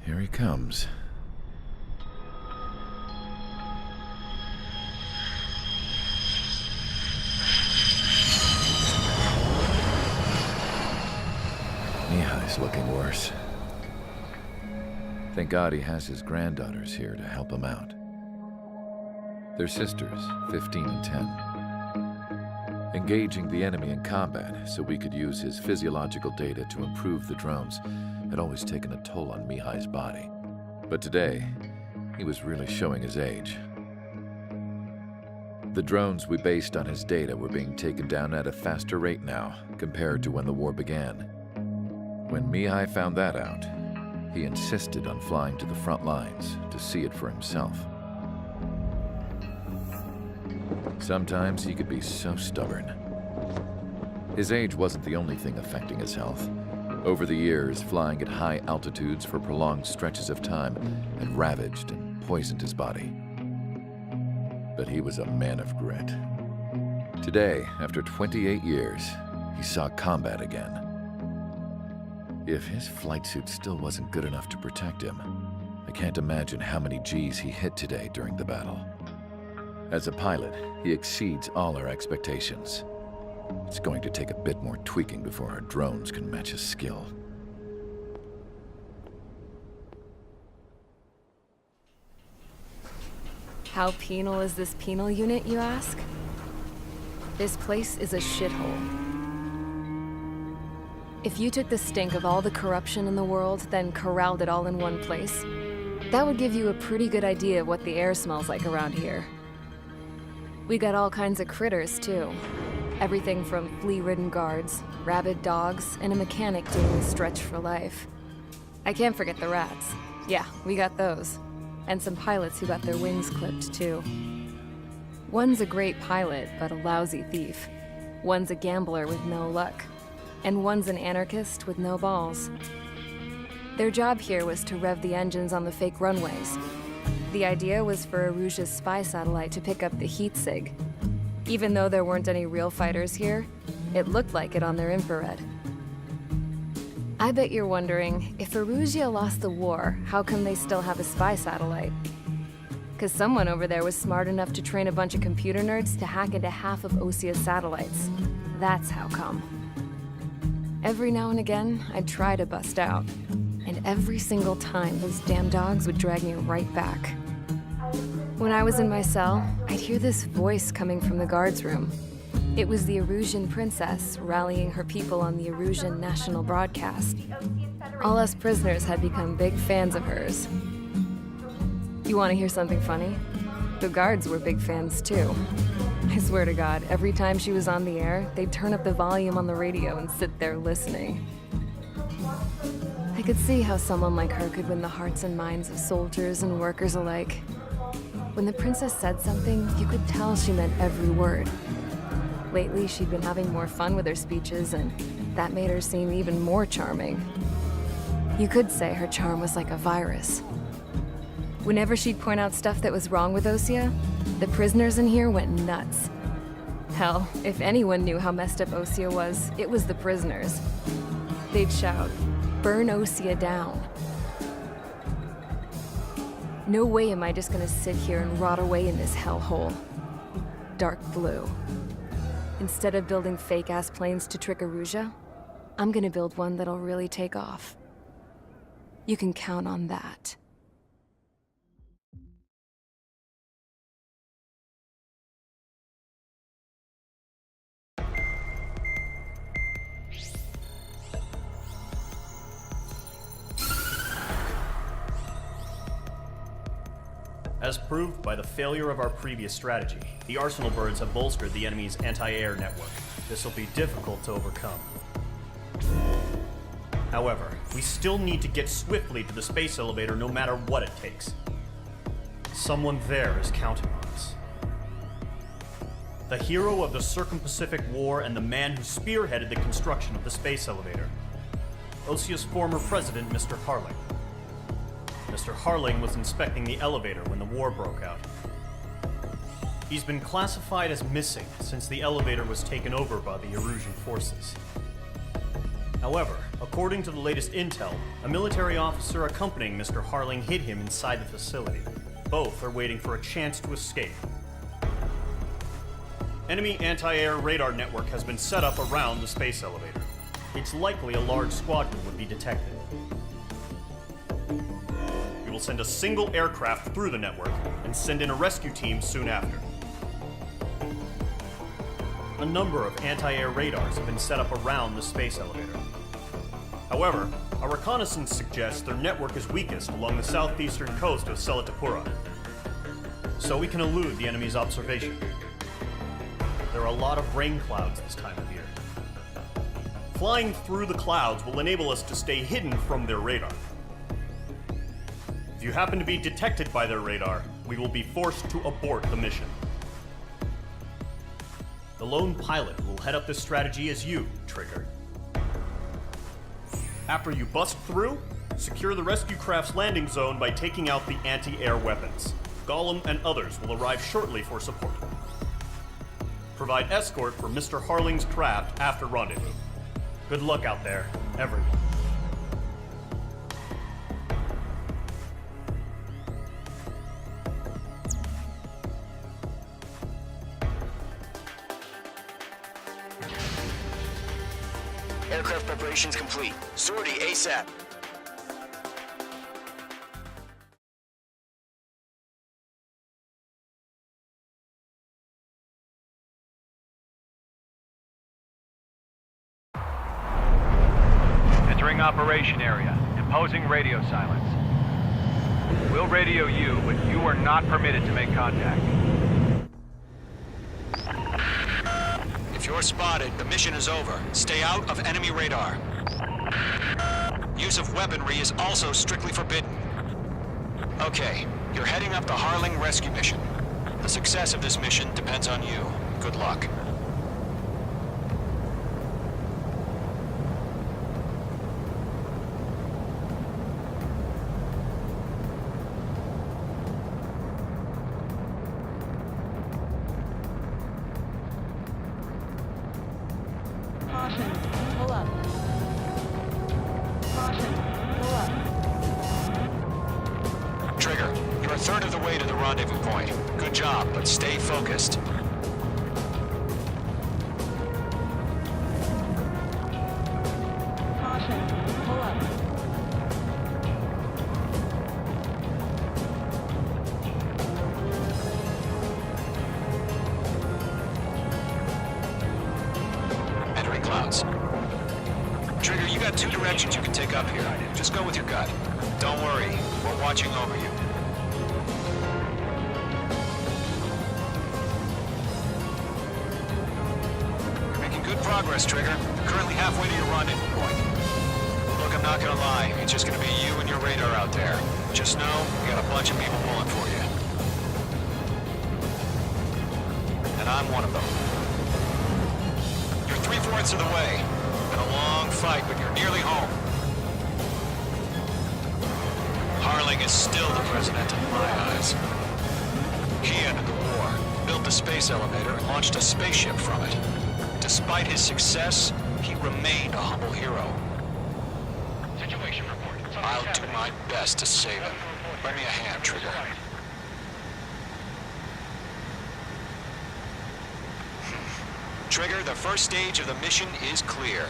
Here he comes. Mihai's looking worse. Thank God he has his granddaughters here to help him out. They're sisters, 15 and 10. Engaging the enemy in combat so we could use his physiological data to improve the drones had always taken a toll on Mihai's body. But today, he was really showing his age. The drones we based on his data were being taken down at a faster rate now compared to when the war began. When Mihai found that out, he insisted on flying to the front lines to see it for himself. Sometimes he could be so stubborn. His age wasn't the only thing affecting his health. Over the years, flying at high altitudes for prolonged stretches of time had ravaged and poisoned his body. But he was a man of grit. Today, after 28 years, he saw combat again. If his flight suit still wasn't good enough to protect him, I can't imagine how many Gs he hit today during the battle. As a pilot, he exceeds all our expectations. It's going to take a bit more tweaking before our drones can match his skill. How penal is this penal unit, you ask? This place is a shithole. If you took the stink of all the corruption in the world, then corralled it all in one place, that would give you a pretty good idea of what the air smells like around here. We got all kinds of critters, too. Everything from flea-ridden guards, rabid dogs, and a mechanic doing the stretch for life. I can't forget the rats. Yeah, we got those. And some pilots who got their wings clipped, too. One's a great pilot, but a lousy thief. One's a gambler with no luck. And one's an anarchist with no balls. Their job here was to rev the engines on the fake runways. The idea was for Aruja's spy satellite to pick up the heat sig. Even though there weren't any real fighters here, it looked like it on their infrared. I bet you're wondering, if Aruja lost the war, how come they still have a spy satellite? 'Cause someone over there was smart enough to train a bunch of computer nerds to hack into half of Osia's satellites. That's how come. Every now and again, I'd try to bust out. And every single time, those damn dogs would drag me right back. When I was in my cell, I'd hear this voice coming from the guards room. It was the Erusian princess rallying her people on the Erusian national broadcast. All us prisoners had become big fans of hers. You want to hear something funny? The guards were big fans too. I swear to God, every time she was on the air, they'd turn up the volume on the radio and sit there listening. I could see how someone like her could win the hearts and minds of soldiers and workers alike. When the princess said something, you could tell she meant every word. Lately, she'd been having more fun with her speeches, and that made her seem even more charming. You could say her charm was like a virus. Whenever she'd point out stuff that was wrong with Osia, the prisoners in here went nuts. Hell, if anyone knew how messed up Osia was, it was the prisoners. They'd shout, "Burn Osia down." No way am I just gonna sit here and rot away in this hellhole. Dark blue. Instead of building fake-ass planes to trick Aruja, I'm gonna build one that'll really take off. You can count on that. As proved by the failure of our previous strategy, the Arsenal birds have bolstered the enemy's anti-air network. This will be difficult to overcome. However, we still need to get swiftly to the space elevator no matter what it takes. Someone there is counting on us. The hero of the Circum-Pacific War and the man who spearheaded the construction of the space elevator. Osia's former president, Mr. Harling. Mr. Harling was inspecting the elevator when the war broke out. He's been classified as missing since the elevator was taken over by the Erusian forces. However, According to the latest intel, a military officer accompanying Mr. Harling hid him inside the facility. Both are waiting for a chance to escape. Enemy anti-air radar network has been set up around the space elevator. It's likely a large squadron would be detected. We will send a single aircraft through the network and send in a rescue team soon after. A number of anti-air radars have been set up around the space elevator. However, our reconnaissance suggests their network is weakest along the southeastern coast of Selatapura, so we can elude the enemy's observation. There are a lot of rain clouds this time of year. Flying through the clouds will enable us to stay hidden from their radar. If you happen to be detected by their radar, we will be forced to abort the mission. The lone pilot will head up this strategy as you, Trigger. After you bust through, secure the rescue craft's landing zone by taking out the anti-air weapons. Gollum and others will arrive shortly for support. Provide escort for Mr. Harling's craft after rendezvous. Good luck out there, everyone. Aircraft preparations complete. Sortie ASAP. Entering operation area. Imposing radio silence. We'll radio you, but you are not permitted to make contact. If you're spotted, the mission is over. Stay out of enemy radar. Use of weaponry is also strictly forbidden. Okay, you're heading up the Harling rescue mission. The success of this mission depends on you. Good luck. Caution, pull up. Caution, pull up. Trigger, you're a third of the way to the rendezvous point. Good job, but stay focused. Caution, pull up. Entering clouds. Trigger, you got two directions you can take up here. Just go with your gut. Don't worry, we're watching over you. You're making good progress, Trigger. You're currently halfway to your rendezvous point. Look, I'm not gonna lie. It's just gonna be you and your radar out there. Just know, we got a bunch of people pulling for you. And I'm one of them. You're 3/4 of the way. Been a long fight, but you're nearly home. Harling is still the president in my eyes. He ended the war, built the space elevator, and launched a spaceship from it. Despite his success, he remained a humble hero. Situation report. I'll do my best to save him. Lend me a hand, Trigger. Trigger, the first stage of the mission is clear.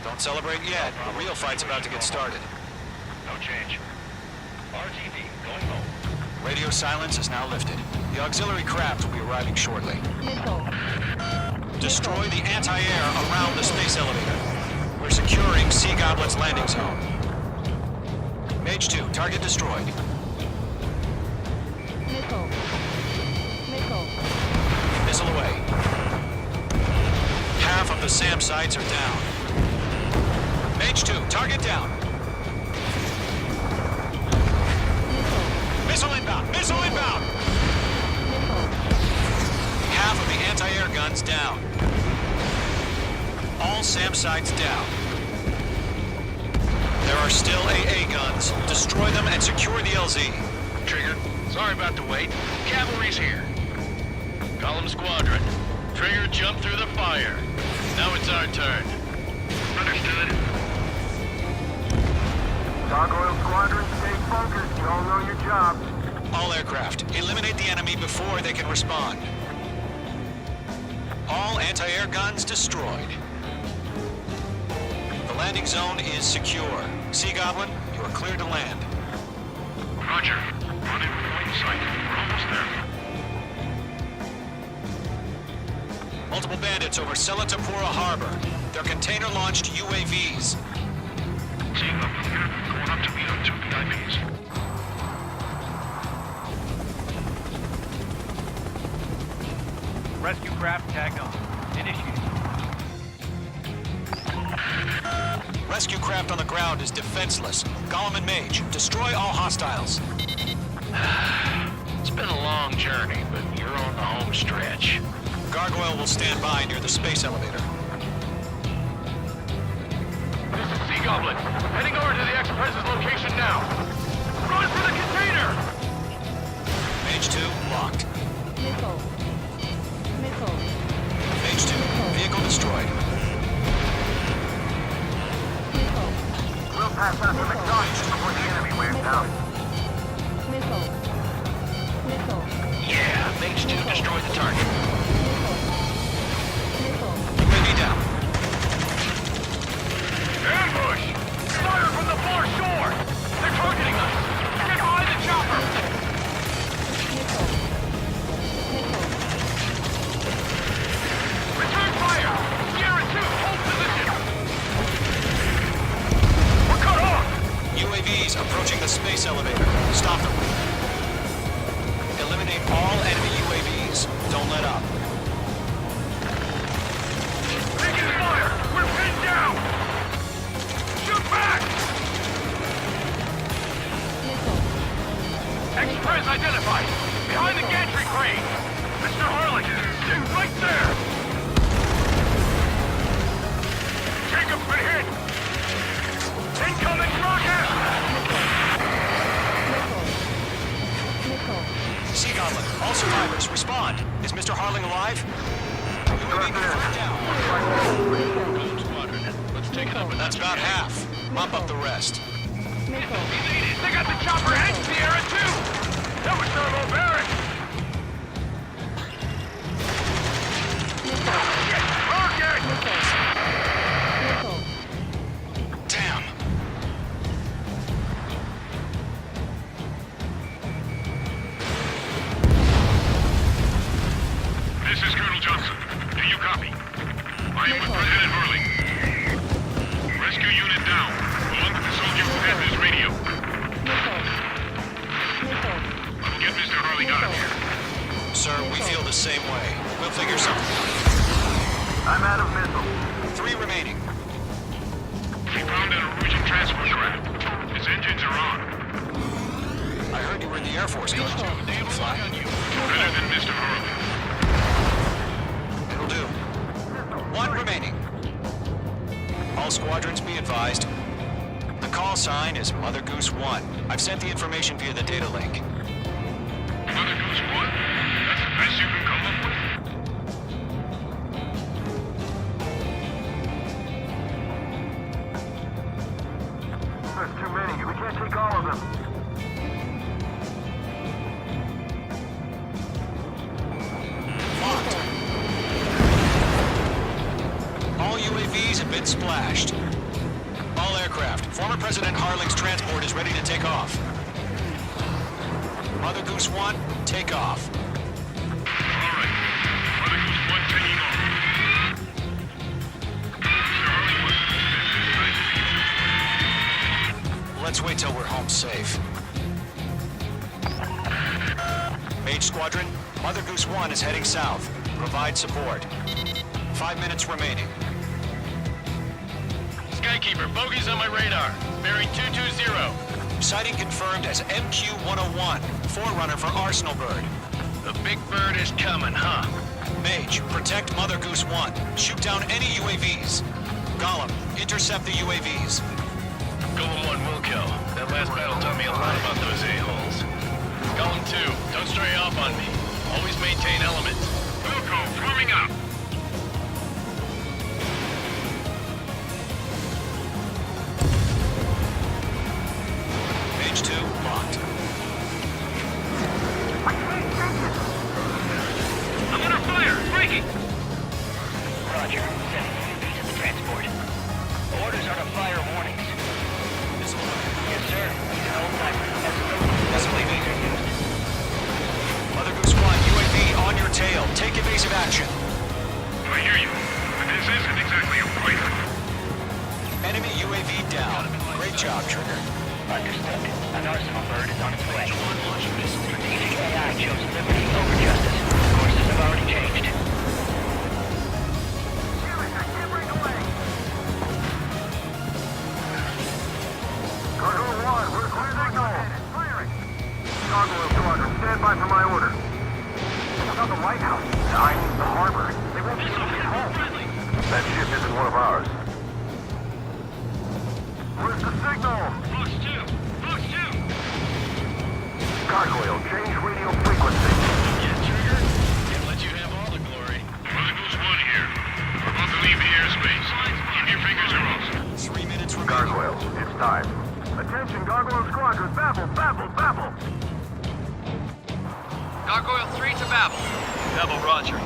Don't celebrate yet. The real fight's about to get started. No change. RTB, going home. Radio silence is now lifted. The auxiliary craft will be arriving shortly. Missile. Destroy the anti-air around the space elevator. We're securing Sea Goblet's landing zone. Mage 2, target destroyed. Missile. Missile. Missile away. Half of the SAM sites are down. Mage 2, target down. Missile inbound! Missile inbound! Half of the anti-air guns down. All SAM sites down. There are still AA guns. Destroy them and secure the LZ. Trigger, sorry about the wait. Cavalry's here. Column squadron. Trigger jumped through the fire. Now it's our turn. Understood. Gargoyle Squadron, stay focused. You all know your job. All aircraft, eliminate the enemy before they can respond. All anti-air guns destroyed. The landing zone is secure. Sea Goblin, you are cleared to land. Roger. Running point sight. We're almost there. Multiple bandits over Selatapura Harbor. They're container-launched UAVs. Seeing them from here, going up to meet on 2 VIPs. Rescue craft tagged on. Initiate. Rescue craft on the ground is defenseless. Gollum and Mage, destroy all hostiles. It's been a long journey, but you're on the home stretch. Gargoyle will stand by near the space elevator. This is Sea Goblin. Heading over to the Express's location now. Run for the container! Mage 2, locked. Missile. Missile. Mage 2, vehicle destroyed. Missile. We'll pass out the McDonald's before the enemy wears out. Missile. Missile. Yeah, Mage 2 destroyed the target. Missile. UAV down. Ambush! Fire from the far shore! They're targeting us! Get behind the chopper! Missile. Missile. Return fire! Sierra 2, hold position! We're cut off! UAVs approaching the space elevator. Stop them. Eliminate all enemy UAVs. Don't let up. Taking fire! We're pinned down! Shoot back! Missile. Express identified! Behind the gantry crane! Mr. Harlan! Stay right there! Jacob's been hit! Incoming rocket! Missile. Sea Goblin, all survivors, respond. Is Mr. Harling alive? UAV confirmed down. Let's take it up. That's about half. Mop up the rest. Missile. They got the chopper and Sierra too! That was thermobaric! Rocket! Missile. Damn. This is Colonel Johnson. Do you copy? I am with President Hurley. Rescue unit down, along with the soldier who had this radio. Missile. Missile. I will get Mr. Hurley out of here. Sir, we feel the same way. We'll figure something. I'm out of missile. 3 remaining. We found an Norwegian transport craft. His engines are on. I heard you were in the Air Force, don't you? Do you fly? Better than Mr. Hurley. It'll do. 1 remaining. All squadrons be advised. The call sign is Mother Goose 1. I've sent the information via the data link. Mother Goose 1? That's the best you can come up with? There's too many. We can't take all of them. Locked. All UAVs have been splashed. All aircraft. Former President Harling's transport is ready to take off. Mother Goose 1, take off. All right. Mother Goose 1 taking off. Mr. Hurley was Let's wait till we're home safe. Mage Squadron, Mother Goose 1 is heading south. Provide support. 5 minutes remaining. Skykeeper, bogey's on my radar. Bearing 220. Sighting confirmed as MQ-101, forerunner for Arsenal Bird. The big bird is coming, huh? Mage, protect Mother Goose 1. Shoot down any UAVs. Gollum, intercept the UAVs. Golem 1 will kill. That last battle taught me a lot about those a-holes. Golem 2, don't stray off on me. Always maintain element. Wilco, forming up. Approach 2, locked. I'm under fire! Breaking! Roger. Sending UAV to the transport. Orders are to fire warnings. Missile loaded. Yes, sir. He's an old-timer. Missile UAVs are used. Mother Goose 1, UAV on your tail. Take evasive action. I hear you, but this isn't exactly a fight. Enemy UAV down. Great job, Trigger. Understood. An arsenal bird is on its way. Strategic AI chose liberty over justice. Courses have already changed. Gargoyle Squadron, stand by for my order. It's not the White House. I mean the harbor. They won't be able to get home. That ship isn't one of ours. Where's the signal? Fox 2! Fox 2! Gargoyle, change radio frequency. Yeah, Trigger. Can't let you have all the glory. Mother Goose 1 here. We're about to leave the airspace. Keep your fingers crossed. 3 minutes remaining. Gargoyle, it's time. Attention, Gargoyle Squadron. Babble, babble, babble. Gargoyle 3 to Babel. Babel, roger.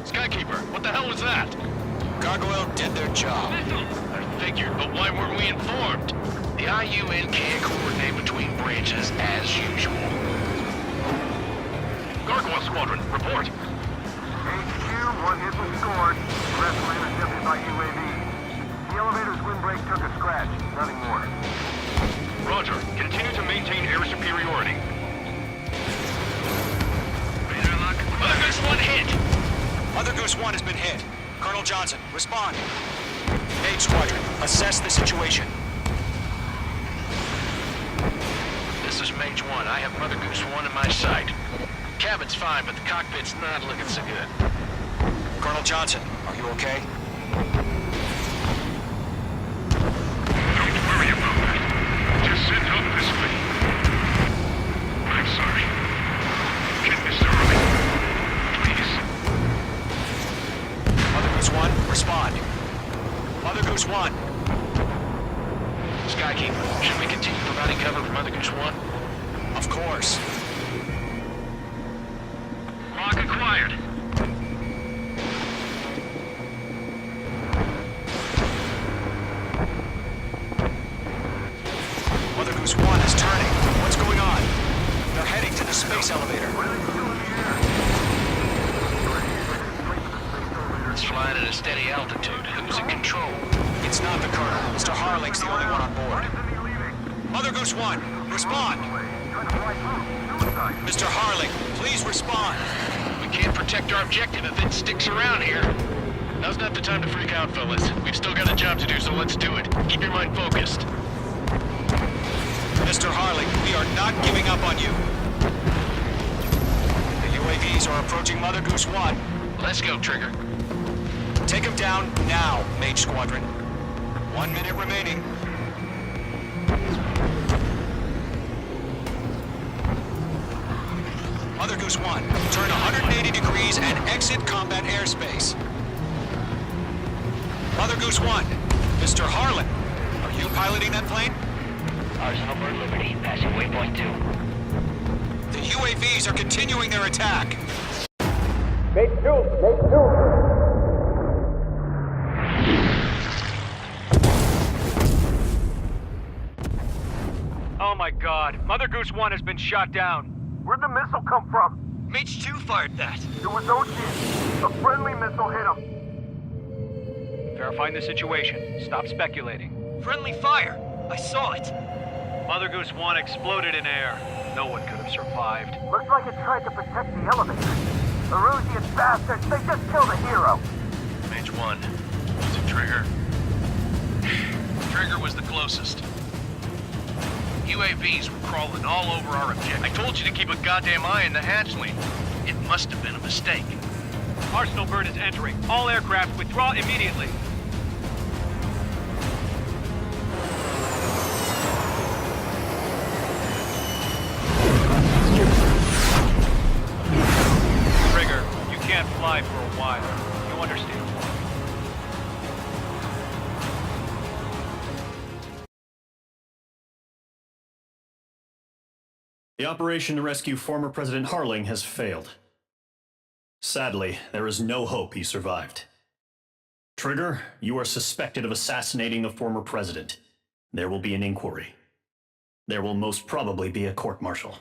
Skykeeper, what the hell was that? Gargoyle did their job. I figured, but why weren't we informed? The IUN can't coordinate between branches as usual. Gargoyle Squadron, report. HQ, one hit was scored. The rest were intercepted by UAV. The elevator's windbreak took a scratch. Nothing more. Roger. Continue to maintain air superiority. Mother Goose 1 hit! Mother Goose 1 has been hit. Colonel Johnson, respond. Mage Squadron, assess the situation. This is Mage 1. I have Mother Goose 1 in my sight. Cabin's fine, but the cockpit's not looking so good. Colonel Johnson, are you okay? Don't worry about that. Just send help this way. I'm sorry. Get Mr. Right. Please. Mother Goose 1, respond. Mother Goose 1. Skykeeper, should we continue providing cover for Mother Goose 1? Of course. Lock acquired. Mother Goose 1 is turning. What's going on? They're heading to the space elevator. It's flying at a steady altitude. Who's in control? It's not the Colonel. Mr. Harling's the only one on board. Mother Goose 1, respond! Mr. Harling, please respond! We can't protect our objective if it sticks around here. Now's not the time to freak out, fellas. We've still got a job to do, so let's do it. Keep your mind focused. Mr. Harling, we are not giving up on you. The UAVs are approaching Mother Goose 1. Let's go, Trigger. Take them down now, Mage Squadron. 1 minute remaining. Mother Goose 1, turn 180 degrees and exit combat airspace. Mother Goose 1, Mr. Harlan, are you piloting that plane? Arsenal Bird Liberty, passing waypoint 2. The UAVs are continuing their attack. Oh my god, Mother Goose 1 has been shot down. Where'd the missile come from? Mage 2 fired that. It was Ocean. A friendly missile hit him. Verifying the situation. Stop speculating. Friendly fire! I saw it! Mother Goose 1 exploded in air. No one could have survived. Looks like it tried to protect the elevator. Erusian bastards, they just killed a hero. Mage 1. Was it Trigger? Trigger was the closest. UAVs were crawling all over our objective. I told you to keep a goddamn eye on the hatchling. It must have been a mistake. Arsenal bird is entering. All aircraft withdraw immediately. Trigger, you can't fly for a while. You understand? The operation to rescue former President Harling has failed. Sadly, there is no hope he survived. Trigger, you are suspected of assassinating the former president. There will be an inquiry. There will most probably be a court-martial.